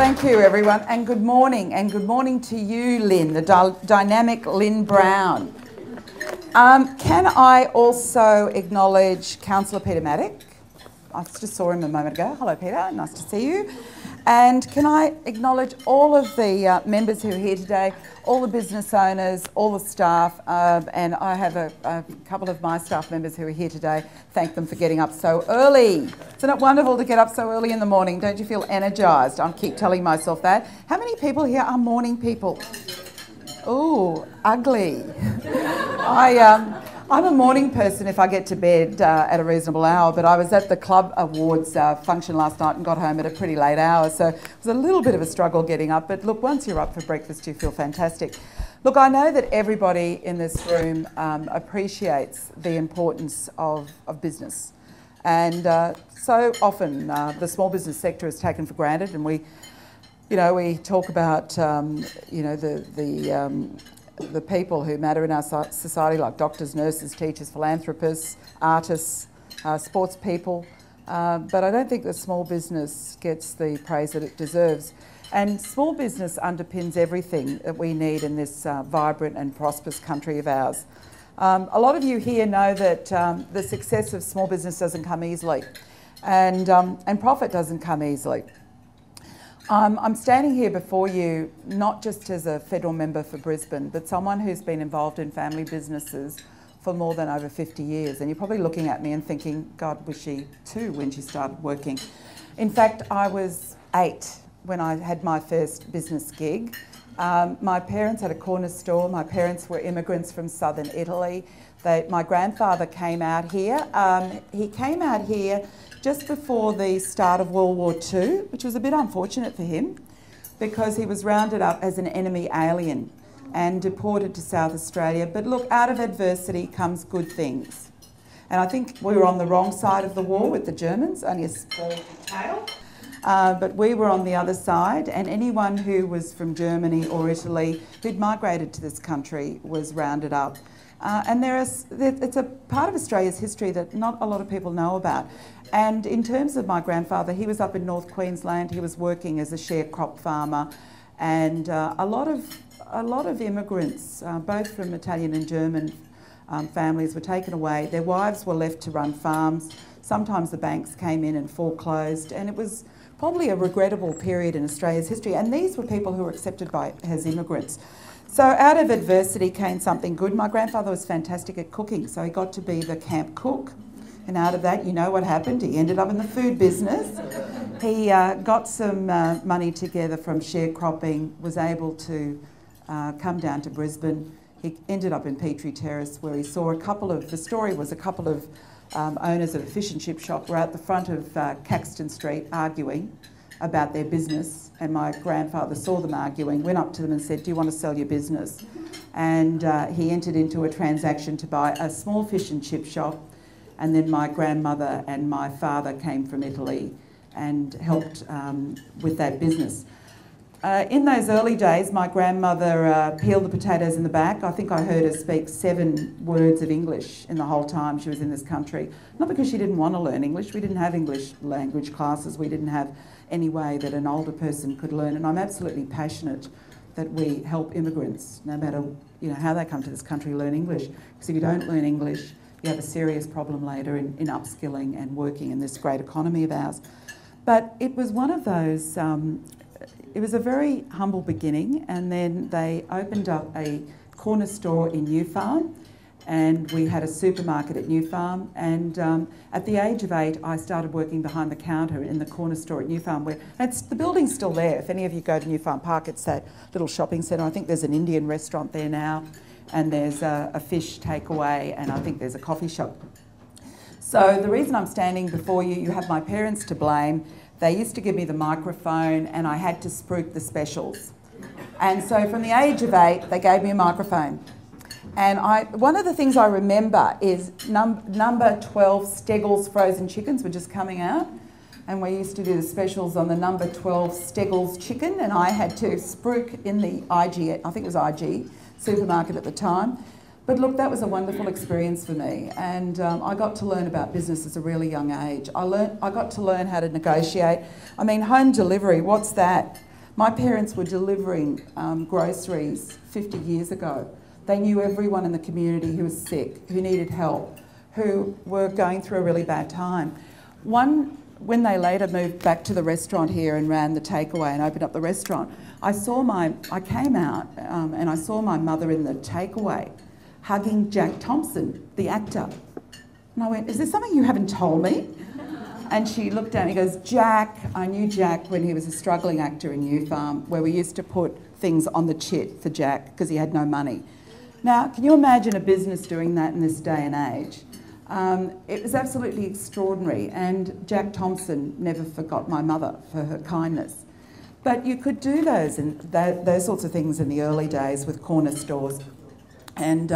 Thank you, everyone, and good morning to you, Lynn, the dynamic Lynn Brown. Can I also acknowledge Councillor Peter Maddock? I just saw him a moment ago. Hello, Peter, nice to see you. And can I acknowledge all of the members who are here today, all the business owners, all the staff, and I have a couple of my staff members who are here today. Thank them for getting up so early. Isn't it wonderful to get up so early in the morning? Don't you feel energised? I keep telling myself that. How many people here are morning people? Ooh, ugly. I'm a morning person if I get to bed at a reasonable hour, but I was at the Club Awards function last night and got home at a pretty late hour, so it was a little bit of a struggle getting up, but look, once you're up for breakfast, you feel fantastic. Look, I know that everybody in this room appreciates the importance of business, and so often the small business sector is taken for granted, and we talk about, the people who matter in our society, like doctors, nurses, teachers, philanthropists, artists, sports people, but I don't think that small business gets the praise that it deserves. And small business underpins everything that we need in this vibrant and prosperous country of ours. A lot of you here know that the success of small business doesn't come easily, and profit doesn't come easily. I'm standing here before you not just as a federal member for Brisbane, but someone who's been involved in family businesses for more than over 50 years. And you're probably looking at me and thinking, God, was she too when she started working? In fact, I was 8 when I had my first business gig. My parents had a corner store. My parents were immigrants from southern Italy. My grandfather came out here. He came out here just before the start of World War II, which was a bit unfortunate for him because he was rounded up as an enemy alien and deported to South Australia. But look, out of adversity comes good things. And I think we were on the wrong side of the war with the Germans, only a small detail. But we were on the other side, and anyone who was from Germany or Italy who'd migrated to this country was rounded up. And it's a part of Australia's history that not a lot of people know about. And in terms of my grandfather, he was up in North Queensland. He was working as a sharecrop farmer, and a lot of immigrants, both from Italian and German families, were taken away. Their wives were left to run farms. Sometimes the banks came in and foreclosed, and it was probably a regrettable period in Australia's history. And these were people who were accepted as immigrants. So out of adversity came something good. My grandfather was fantastic at cooking, so he got to be the camp cook. And out of that, you know what happened? He ended up in the food business. He got some money together from sharecropping, was able to come down to Brisbane. He ended up in Petrie Terrace, where he saw a couple of owners of a fish and chip shop were at the front of Caxton Street arguing about their business, and my grandfather saw them arguing, went up to them and said, "Do you want to sell your business?" And he entered into a transaction to buy a small fish and chip shop, and then my grandmother and my father came from Italy and helped with that business. In those early days, my grandmother peeled the potatoes in the back. I think I heard her speak 7 words of English in the whole time she was in this country. Not because she didn't want to learn English. We didn't have English language classes. We didn't have any way that an older person could learn. And I'm absolutely passionate that we help immigrants, no matter how they come to this country, learn English. Because if you don't learn English, you have a serious problem later in upskilling and working in this great economy of ours. But it was one of those, it was a very humble beginning, and then they opened up a corner store in New Farm, and we had a supermarket at New Farm, and at the age of 8 I started working behind the counter in the corner store at New Farm, where the building's still there. If any of you go to New Farm Park, it's that little shopping centre. I think there's an Indian restaurant there now, and there's a fish takeaway, and I think there's a coffee shop. So the reason I'm standing before you, you have my parents to blame. They used to give me the microphone and I had to spruik the specials. And so from the age of 8, they gave me a microphone. And one of the things I remember is number 12 Steggles frozen chickens were just coming out. And we used to do the specials on the number 12 Steggles chicken, and I had to spruik in the IG, I think it was IG, supermarket at the time. But look, that was a wonderful experience for me, and I got to learn about business at a really young age. I got to learn how to negotiate. I mean, home delivery, what's that? My parents were delivering groceries 50 years ago. They knew everyone in the community who was sick, who needed help, who were going through a really bad time. When they later moved back to the restaurant here and ran the takeaway and opened up the restaurant, I came out and I saw my mother in the takeaway hugging Jack Thompson, the actor. And I went, "Is there something you haven't told me?" And she looked at me and goes, "Jack," I knew Jack when he was a struggling actor in New Farm, where we used to put things on the chit for Jack because he had no money. Now, can you imagine a business doing that in this day and age? It was absolutely extraordinary, and Jack Thompson never forgot my mother for her kindness. But you could do those sorts of things in the early days with corner stores. And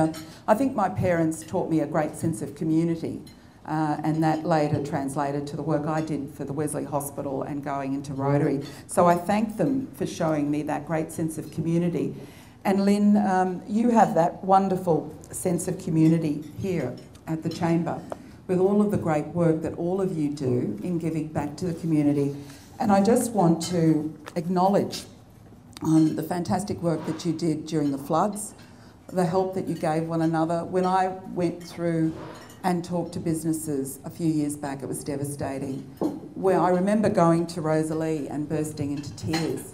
I think my parents taught me a great sense of community, and that later translated to the work I did for the Wesley Hospital and going into Rotary. So I thank them for showing me that great sense of community. And Lynn, you have that wonderful sense of community here at the Chamber with all of the great work that all of you do in giving back to the community. And I just want to acknowledge the fantastic work that you did during the floods, the help that you gave one another. When I went through and talked to businesses a few years back, it was devastating. Where I remember going to Rosalie and bursting into tears.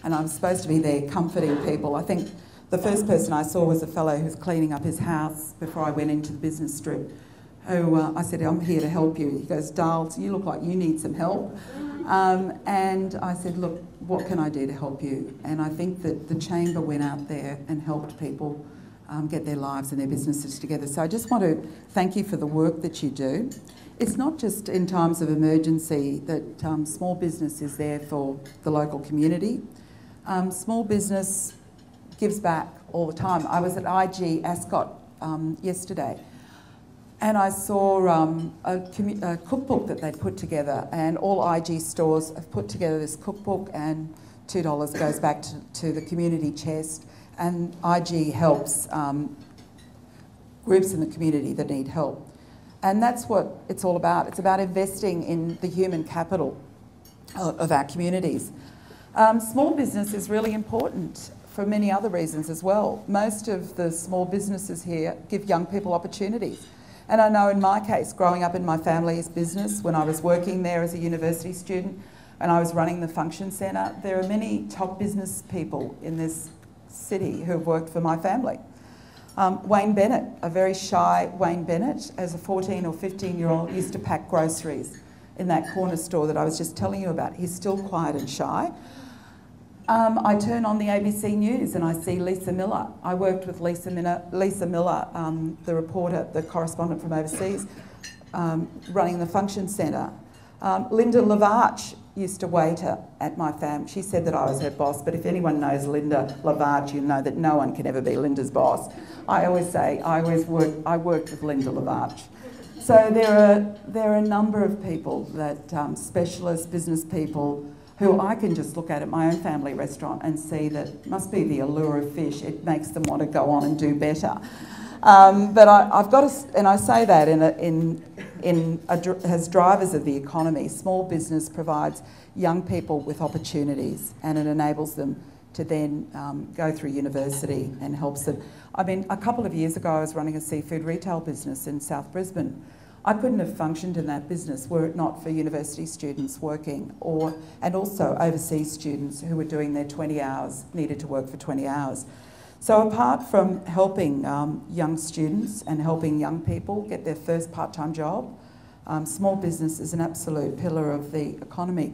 And I was supposed to be there comforting people. I think the first person I saw was a fellow who was cleaning up his house before I went into the business strip, who I said, "I'm here to help you." He goes, "Darls, you look like you need some help." And I said, "Look, what can I do to help you?" And I think that the Chamber went out there and helped people get their lives and their businesses together. So I just want to thank you for the work that you do. It's not just in times of emergency that small business is there for the local community. Small business gives back all the time. I was at IG Ascot yesterday, and I saw a cookbook that they'd put together, and all IG stores have put together this cookbook, and $2 goes back to the community chest, and IG helps groups in the community that need help. And that's what it's all about. It's about investing in the human capital of our communities. Small business is really important for many other reasons as well. Most of the small businesses here give young people opportunities. And I know in my case, growing up in my family's business, when I was working there as a university student and I was running the function centre, there are many top business people in this city who have worked for my family. Wayne Bennett, a very shy Wayne Bennett, as a 14 or 15-year-old, used to pack groceries in that corner store that I was just telling you about. He's still quiet and shy. I turn on the ABC News and I see Lisa Miller. I worked with Lisa Miller, the reporter, the correspondent from overseas, running the function centre. Linda Lavarch used to waiter at my family. She said that I was her boss, but if anyone knows Linda Lavarch, you know that no one can ever be Linda's boss. I always say I worked with Linda Lavarch. So there are a number of people that specialists, business people, who I can just look at my own family restaurant and see that must be the allure of fish. It makes them want to go on and do better. But I've got to, and I say that as drivers of the economy. Small business provides young people with opportunities, and it enables them to then go through university and helps them. I mean, a couple of years ago, I was running a seafood retail business in South Brisbane. I couldn't have functioned in that business were it not for university students working, and also overseas students who were doing their 20 hours, needed to work for 20 hours. So apart from helping young students and helping young people get their first part-time job, small business is an absolute pillar of the economy.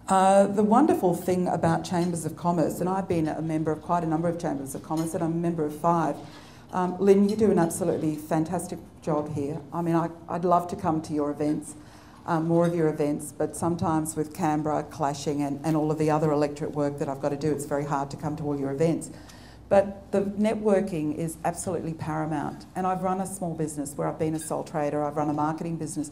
The wonderful thing about Chambers of Commerce, and I've been a member of quite a number of Chambers of Commerce, and I'm a member of 5. Lynn, you do an absolutely fantastic job here. I mean, I'd love to come to your events, more of your events, but sometimes with Canberra clashing and all of the other electorate work that I've got to do, it's very hard to come to all your events. But the networking is absolutely paramount. And I've run a small business where I've been a sole trader, I've run a marketing business.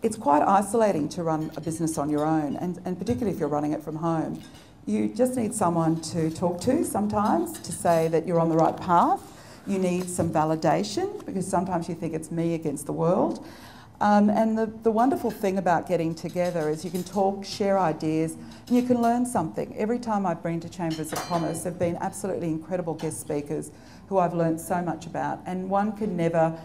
It's quite isolating to run a business on your own, and particularly if you're running it from home. You just need someone to talk to sometimes to say that you're on the right path. You need some validation, because sometimes you think it's me against the world. And the wonderful thing about getting together is you can talk, share ideas, and you can learn something. Every time I've been to Chambers of Commerce, there have been absolutely incredible guest speakers who I've learned so much about, and one can never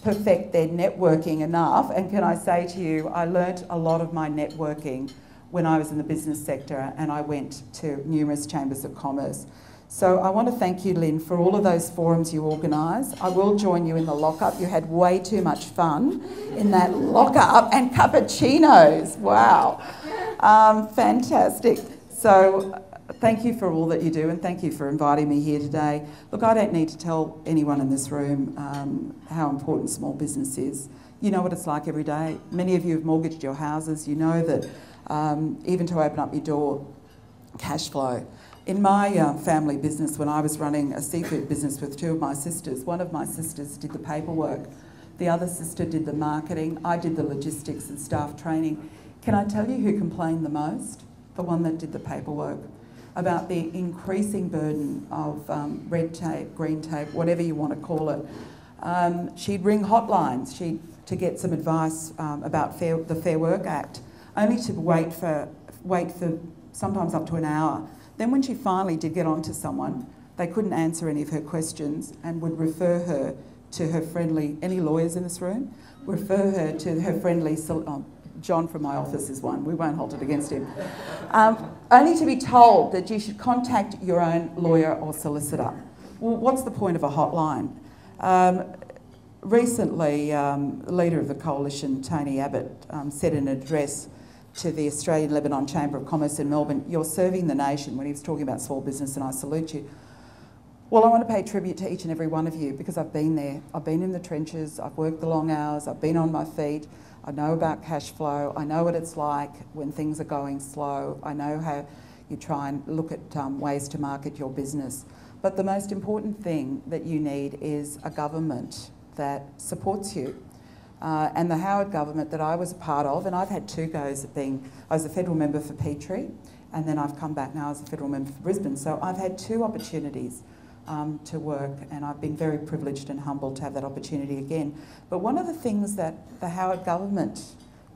perfect their networking enough. And can I say to you, I learnt a lot of my networking when I was in the business sector, and I went to numerous Chambers of Commerce. So I want to thank you, Lynn, for all of those forums you organise. I will join you in the lockup. You had way too much fun in that lockup, and cappuccinos. Wow. Fantastic. So thank you for all that you do, and thank you for inviting me here today. Look, I don't need to tell anyone in this room how important small business is. You know what it's like every day. Many of you have mortgaged your houses. You know that even to open up your door, cash flow. In my family business, when I was running a seafood business with two of my sisters, one of my sisters did the paperwork, the other sister did the marketing, I did the logistics and staff training. Can I tell you who complained the most? The one that did the paperwork, about the increasing burden of red tape, green tape, whatever you want to call it. She'd ring hotlines to get some advice about the Fair Work Act, only to wait for sometimes up to an hour. Then when she finally did get onto someone, they couldn't answer any of her questions and would refer her to her friendly, any lawyers in this room? Refer her to her friendly, John from my office is one, we won't hold it against him. Only to be told that you should contact your own lawyer or solicitor. Well, what's the point of a hotline? Recently, the leader of the coalition, Tony Abbott, said in an address to the Australian-Lebanon Chamber of Commerce in Melbourne, "You're serving the nation," when he was talking about small business, and I salute you. Well, I want to pay tribute to each and every one of you, because I've been there. I've been in the trenches, I've worked the long hours, I've been on my feet, I know about cash flow, I know what it's like when things are going slow, I know how you try and look at ways to market your business. But the most important thing that you need is a government that supports you. And the Howard government that I was a part of, and I've had two goes at I was a federal member for Petrie, and then I've come back now as a federal member for Brisbane. So I've had two opportunities to work, and I've been very privileged and humbled to have that opportunity again. But one of the things that the Howard government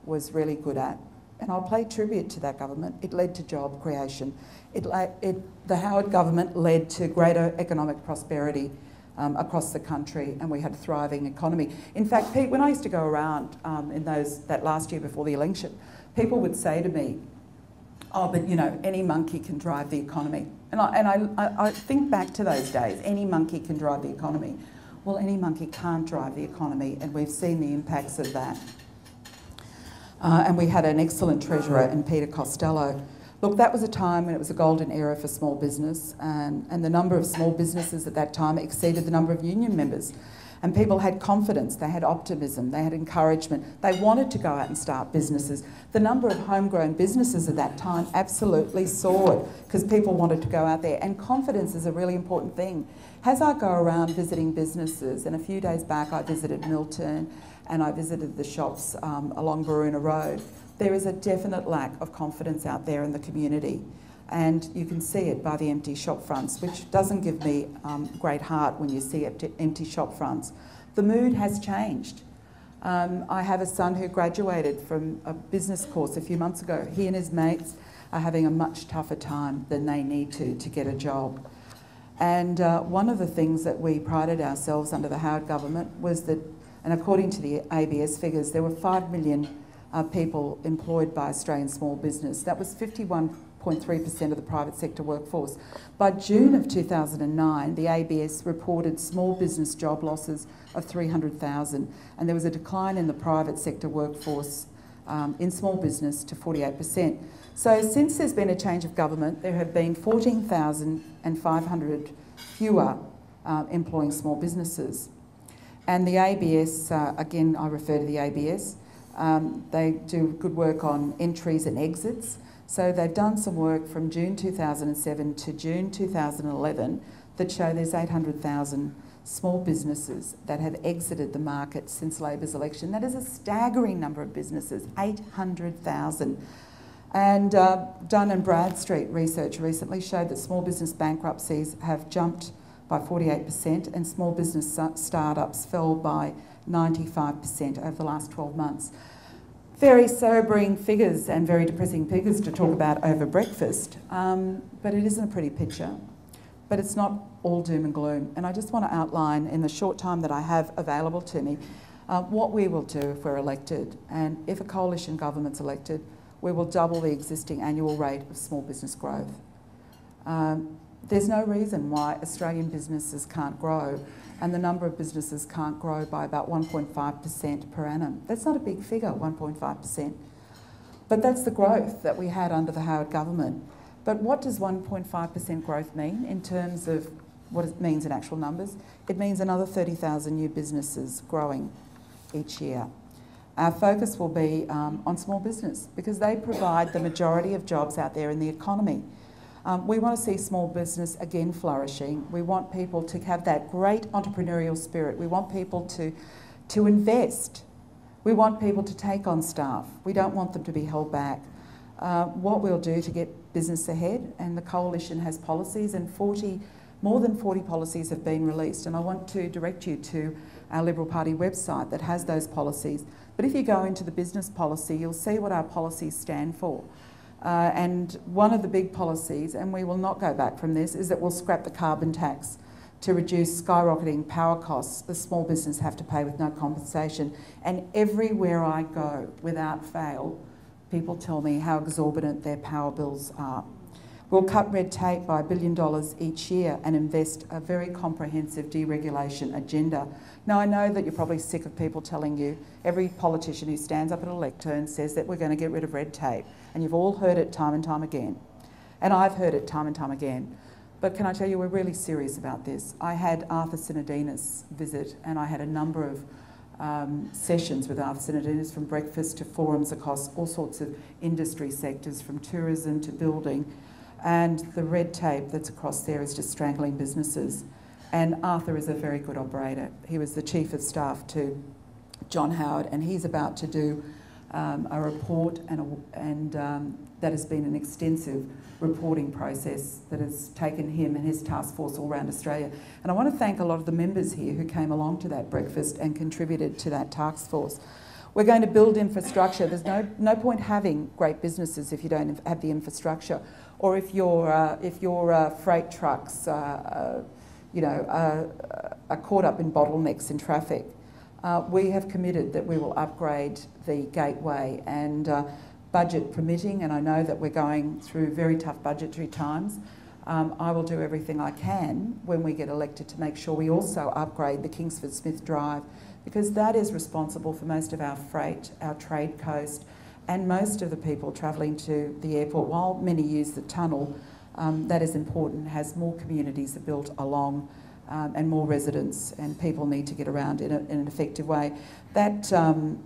was really good at, and I'll pay tribute to that government, it led to job creation. The Howard government led to greater economic prosperity across the country, and we had a thriving economy. In fact, Pete, when I used to go around in that last year before the election, people would say to me, "Oh, but you know, any monkey can drive the economy." And I think back to those days, any monkey can drive the economy. Well, any monkey can't drive the economy, and we've seen the impacts of that. And we had an excellent treasurer in Peter Costello. Look, that was a time when it was a golden era for small business, and the number of small businesses at that time exceeded the number of union members. And people had confidence, they had optimism, they had encouragement. They wanted to go out and start businesses. The number of homegrown businesses at that time absolutely soared because people wanted to go out there. And confidence is a really important thing. As I go around visiting businesses, and a few days back I visited Milton and I visited the shops along Baroona Road, there is a definite lack of confidence out there in the community. And you can see it by the empty shop fronts, which doesn't give me great heart when you see empty shop fronts. The mood has changed. I have a son who graduated from a business course a few months ago. He and his mates are having a much tougher time than they need to get a job. And one of the things that we prided ourselves under the Howard government was that, and according to the ABS figures, there were 5 million people employed by Australian small business. That was 51.3% of the private sector workforce. By June of 2009, the ABS reported small business job losses of 300,000, and there was a decline in the private sector workforce in small business to 48%. So since there's been a change of government, there have been 14,500 fewer employing small businesses. And the ABS, again, I refer to the ABS, they do good work on entries and exits. So they've done some work from June 2007 to June 2011 that show there's 800,000 small businesses that have exited the market since Labor's election. That is a staggering number of businesses, 800,000. And Dun & Bradstreet research recently showed that small business bankruptcies have jumped by 48%, and small business startups fell by 95% over the last 12 months. Very sobering figures and very depressing figures to talk about over breakfast, but it isn't a pretty picture. But it's not all doom and gloom. And I just want to outline in the short time that I have available to me what we will do if we're elected. And if a coalition government's elected, we will double the existing annual rate of small business growth. There's no reason why Australian businesses can't grow, and the number of businesses can't grow by about 1.5% per annum. That's not a big figure, 1.5%. But that's the growth that we had under the Howard government. But what does 1.5% growth mean in terms of what it means in actual numbers? It means another 30,000 new businesses growing each year. Our focus will be on small business because they provide the majority of jobs out there in the economy. We want to see small business again flourishing. We want people to have that great entrepreneurial spirit. We want people to invest. We want people to take on staff. We don't want them to be held back. What we'll do to get business ahead, and the coalition has policies, and more than 40 policies have been released, and I want to direct you to our Liberal Party website that has those policies. But if you go into the business policy, you'll see what our policies stand for. And one of the big policies, and we will not go back from this, is that we'll scrap the carbon tax to reduce skyrocketing power costs the small business have to pay with no compensation. And everywhere I go, without fail, people tell me how exorbitant their power bills are. We'll cut red tape by $1 billion each year and invest a very comprehensive deregulation agenda. Now, I know that you're probably sick of people telling you, every politician who stands up at a lectern says that we're going to get rid of red tape. And you've all heard it time and time again. And I've heard it time and time again. But can I tell you, we're really serious about this. I had Arthur Sinodinos visit, and I had a number of sessions with Arthur Sinodinos, from breakfast to forums across all sorts of industry sectors, from tourism to building. And the red tape that's across there is just strangling businesses. And Arthur is a very good operator. He was the Chief of Staff to John Howard, and he's about to do a report, and that has been an extensive reporting process that has taken him and his task force all around Australia. And I want to thank a lot of the members here who came along to that breakfast and contributed to that task force. We're going to build infrastructure. There's no point having great businesses if you don't have the infrastructure, or if your freight trucks are caught up in bottlenecks in traffic. We have committed that we will upgrade the gateway, and budget permitting, and I know that we're going through very tough budgetary times. I will do everything I can when we get elected to make sure we also upgrade the Kingsford Smith Drive, because that is responsible for most of our freight, our trade coast, and most of the people travelling to the airport. While many use the tunnel, that is important, has more communities are built along, and more residents, and people need to get around in an effective way. That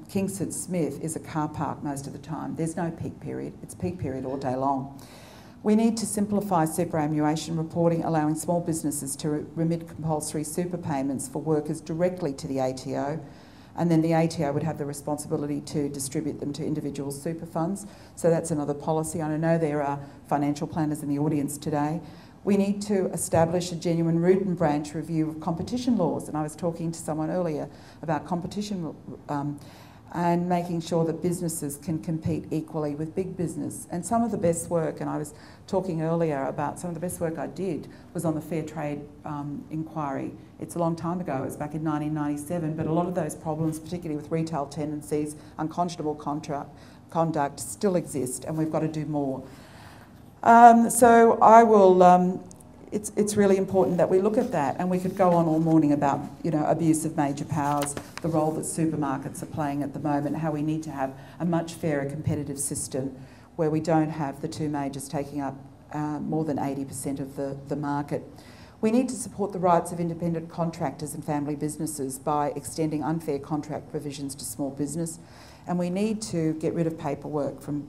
Kingsford Smith is a car park most of the time. There's no peak period. It's peak period all day long. We need to simplify superannuation reporting, allowing small businesses to remit compulsory super payments for workers directly to the ATO, and then the ATO would have the responsibility to distribute them to individual super funds. So that's another policy. I know there are financial planners in the audience today. We need to establish a genuine root and branch review of competition laws. And I was talking to someone earlier about competition and making sure that businesses can compete equally with big business. And some of the best work, and I was talking earlier about some of the best work I did, was on the Fair Trade inquiry. It's a long time ago, it was back in 1997, but a lot of those problems, particularly with retail tendencies, unconscionable conduct, still exist, and we've got to do more. So I will, it's really important that we look at that, and we could go on all morning about, abuse of major powers, the role that supermarkets are playing at the moment, how we need to have a much fairer competitive system where we don't have the two majors taking up more than 80% of the market. We need to support the rights of independent contractors and family businesses by extending unfair contract provisions to small business, and we need to get rid of paperwork from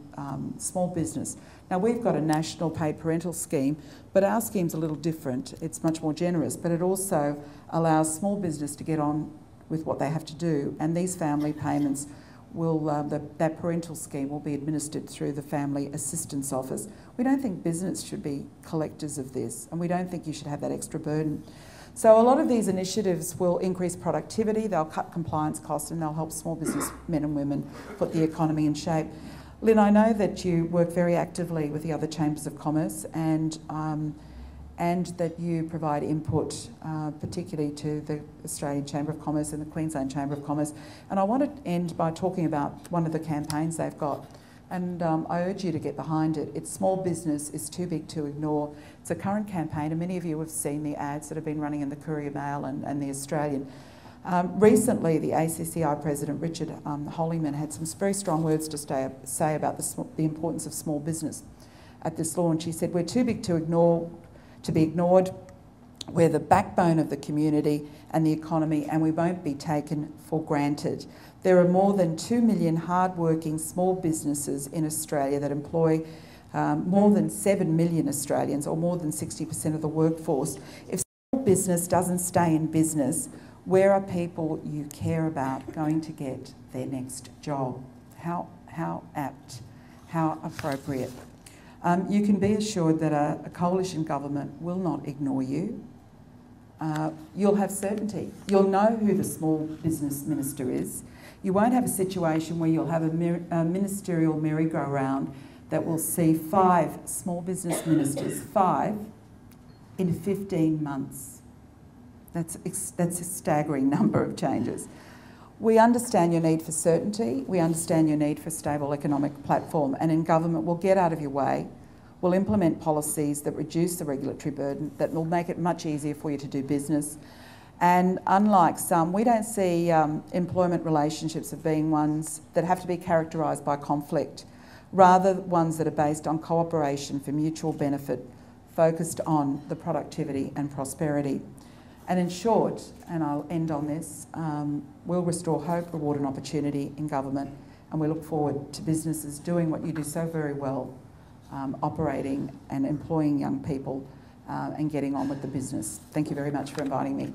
small business. Now, we've got a national paid parental scheme, but our scheme's a little different. It's much more generous, but it also allows small business to get on with what they have to do, and these family payments will, that parental scheme will be administered through the Family Assistance Office. We don't think business should be collectors of this, and we don't think you should have that extra burden. So a lot of these initiatives will increase productivity, they'll cut compliance costs, and they'll help small business men and women put the economy in shape. Lynn, I know that you work very actively with the other chambers of commerce and that you provide input, particularly to the Australian Chamber of Commerce and the Queensland Chamber of Commerce. And I want to end by talking about one of the campaigns they've got. And I urge you to get behind it. It's Small Business is Too Big to Ignore. It's a current campaign, and many of you have seen the ads that have been running in the Courier Mail and the Australian. Recently, the ACCI President, Richard Holleyman, had some very strong words to say about the importance of small business at this launch. He said, "We're too big to be ignored. We're the backbone of the community and the economy, and we won't be taken for granted. There are more than 2 million hard-working small businesses in Australia that employ more than 7 million Australians, or more than 60% of the workforce. If small business doesn't stay in business, where are people you care about going to get their next job?" How apt, how appropriate. You can be assured that a coalition government will not ignore you. You'll have certainty. You'll know who the small business minister is. You won't have a situation where you'll have a ministerial merry-go-round that will see 5 small business ministers, 5 in 15 months. That's a staggering number of changes. We understand your need for certainty. We understand your need for a stable economic platform, and in government we'll get out of your way. We'll implement policies that reduce the regulatory burden, that will make it much easier for you to do business. And unlike some, we don't see employment relationships as being ones that have to be characterised by conflict, rather ones that are based on cooperation for mutual benefit, focused on the productivity and prosperity. And in short, and I'll end on this, we'll restore hope, reward and opportunity in government, and we look forward to businesses doing what you do so very well, operating and employing young people and getting on with the business. Thank you very much for inviting me.